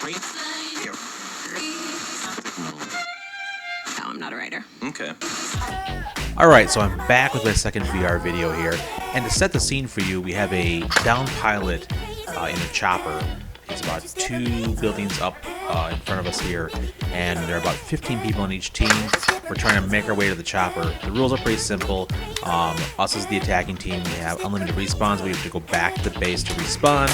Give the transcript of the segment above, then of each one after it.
No, I'm not a writer. Okay. Alright, so I'm back with my second VR video here, and to set the scene for you, we have a down pilot in a chopper. He's about 2 buildings up in front of us here, and there are about 15 people on each team. We're trying to make our way to the chopper. The rules are pretty simple. Us as the attacking team, we have unlimited respawns. We have to go back to the base to respawn,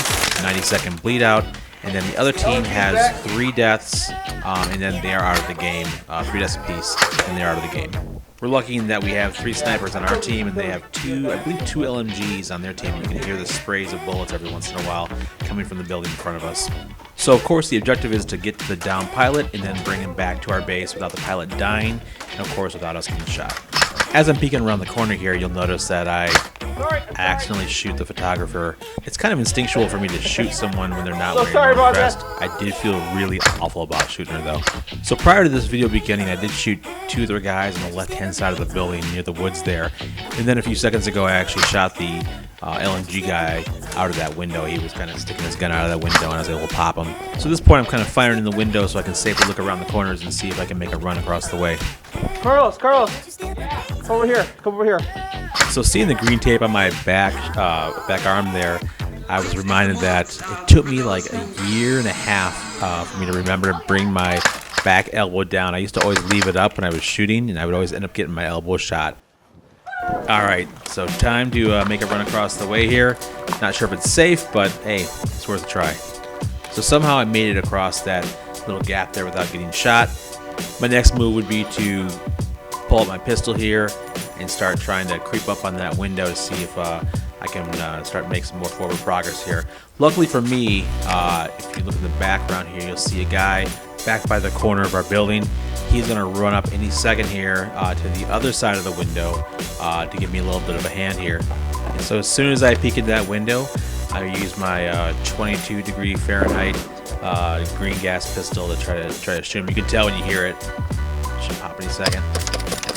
90-second bleed out, and then the other team has 3 deaths, and then they are out of the game. 3 deaths apiece, and they're out of the game. We're lucky in that we have 3 snipers on our team, and they have 2 LMGs on their team. You can hear the sprays of bullets every once in a while coming from the building in front of us. So of course the objective is to get to the down pilot and then bring him back to our base without the pilot dying, and of course without us getting shot. As I'm peeking around the corner here, you'll notice that I accidentally shoot the photographer. It's kind of instinctual for me to shoot someone when they're not wearing a vest. I did feel really awful about shooting her though. So prior to this video beginning, I did shoot 2 other guys on the left-hand side of the building near the woods there. And then a few seconds ago, I actually shot the LMG guy out of that window. He was kind of sticking his gun out of that window, and I was able to pop him. So at this point, I'm kind of firing in the window so I can safely look around the corners and see if I can make a run across the way. Carlos, come over here, come over here. So seeing the green tape on my back arm there, I was reminded that it took me like a year and a half for me to remember to bring my back elbow down. I used to always leave it up when I was shooting, and I would always end up getting my elbow shot. Alright, so time to make a run across the way here. Not sure if it's safe, but hey, it's worth a try. So somehow I made it across that little gap there without getting shot. My next move would be to pull out my pistol here and start trying to creep up on that window to see if I can start making some more forward progress here. Luckily for me, if you look in the background here, you'll see a guy back by the corner of our building. He's going to run up any second here to the other side of the window to give me a little bit of a hand here. And so as soon as I peek at that window, I use my 22 degree Fahrenheit green gas pistol to try to shoot him. You can tell when you hear it. Should pop any second.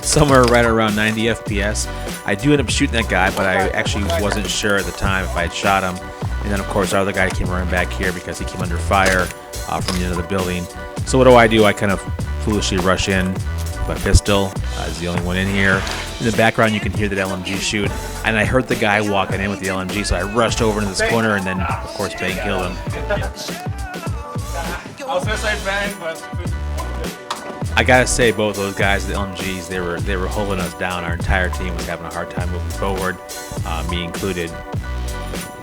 Somewhere right around 90 FPS. I do end up shooting that guy, but I actually wasn't sure at the time if I had shot him. And then of course our other guy came running back here because he came under fire from the end of the building. So what do? I kind of foolishly rush in with my pistol as the only one in here. In the background you can hear that LMG shoot, and I heard the guy walking in with the LMG, so I rushed over into this corner and then of course bang killed him. I was gonna say bang, but I gotta say, both those guys, the LMGs, they were holding us down. Our entire team was having a hard time moving forward, me included.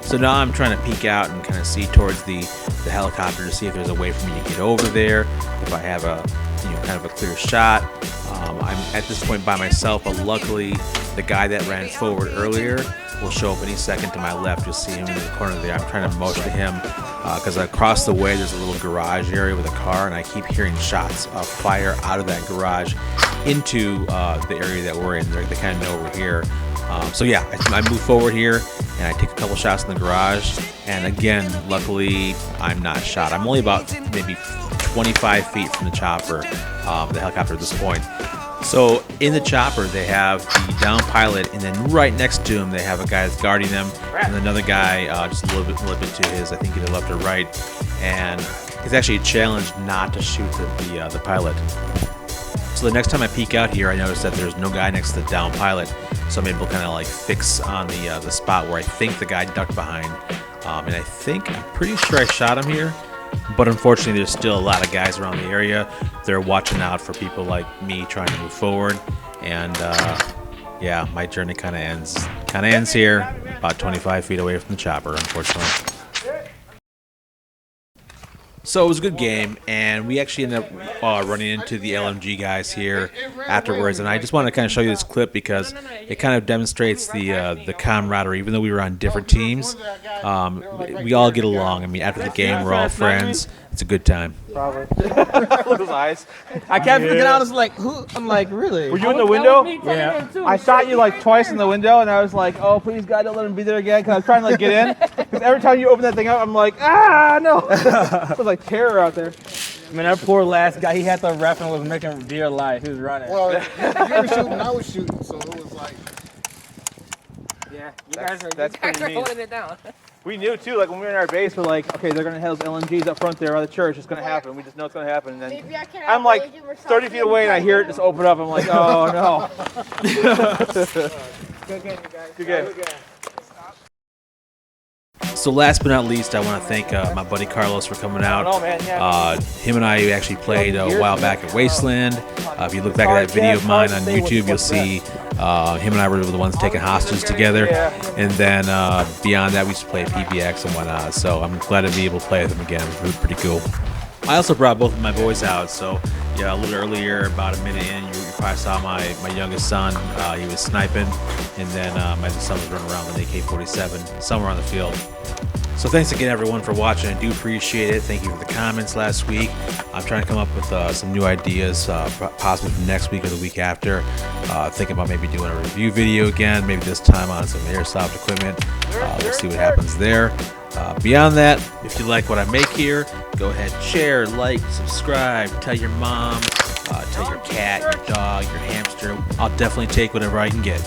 So now I'm trying to peek out and kind of see towards the helicopter to see if there's a way for me to get over there, if I have a kind of a clear shot. I'm at this point by myself, but luckily the guy that ran forward earlier will show up any second to my left. You'll see him in the corner there. I'm trying to motion to him because across the way there's a little garage area with a car, and I keep hearing shots of fire out of that garage into the area that we're in. They kind of know we're here. So yeah, I move forward here and I take a couple shots in the garage, and again, luckily I'm not shot. I'm only about maybe 25 feet from the chopper, the helicopter at this point. So in the chopper they have the down pilot, and then right next to him they have a guy that's guarding them, and another guy just a little bit to his, I think either left or right, and it's actually a challenge not to shoot the pilot. So the next time I peek out here, I notice that there's no guy next to the down pilot, so I'm able to kind of like fix on the spot where I think the guy ducked behind, and I'm pretty sure I shot him here. But unfortunately, there's still a lot of guys around the area. They're watching out for people like me trying to move forward, and yeah, my journey kind of ends here, about 25 feet away from the chopper, unfortunately. So it was a good game, and we actually ended up running into the LMG guys here afterwards, and I just wanted to kind of show you this clip because it kind of demonstrates the camaraderie. Even though we were on different teams, we all get along. I mean, after the game, we're all friends. It's a good time. probably. Look at his eyes. I kept freaking out. I was like, who? I'm like, really? Were you in the window? Yeah. I shot you like twice in the window, and I was like, oh, please, God, don't let him be there again, because I was trying to like get in. Because every time you open that thing up, I'm like, ah, no. It was like terror out there. I mean, that poor last guy, he had the ref and was making dear life. He was running. Well, you were shooting, I was shooting, so it was like... Yeah, you guys are pretty mean. holding it down. We knew too, like when we were in our base, we're like, okay, they're gonna have those LMGs up front there by the church. It's gonna happen. We just know it's gonna happen. And then Maybe I can I'm like outrage him or 30 feet away, and I hear it just open up. I'm like, oh no. Good game, you guys. Good game. So last but not least, I want to thank my buddy Carlos for coming out. Oh, man, yeah. Him and I actually played a while back at Wasteland. If you look back at that video of mine on YouTube, you'll see him and I were the ones taking hostages together. And then beyond that, we used to play PBX and whatnot. So I'm glad to be able to play with him again. It was pretty cool. I also brought both of my boys out. So yeah, a little earlier, about a minute in, you probably saw my youngest son. He was sniping, and then my son was running around with an AK-47 somewhere on the field. So thanks again, everyone, for watching. I do appreciate it. Thank you for the comments last week. I'm trying to come up with some new ideas, possibly for next week or the week after. Thinking about maybe doing a review video again, maybe this time on some airsoft equipment. We'll see what happens there. Beyond that, if you like what I make here, go ahead, share, like, subscribe, tell your mom, tell your cat, your dog, your hamster. I'll definitely take whatever I can get.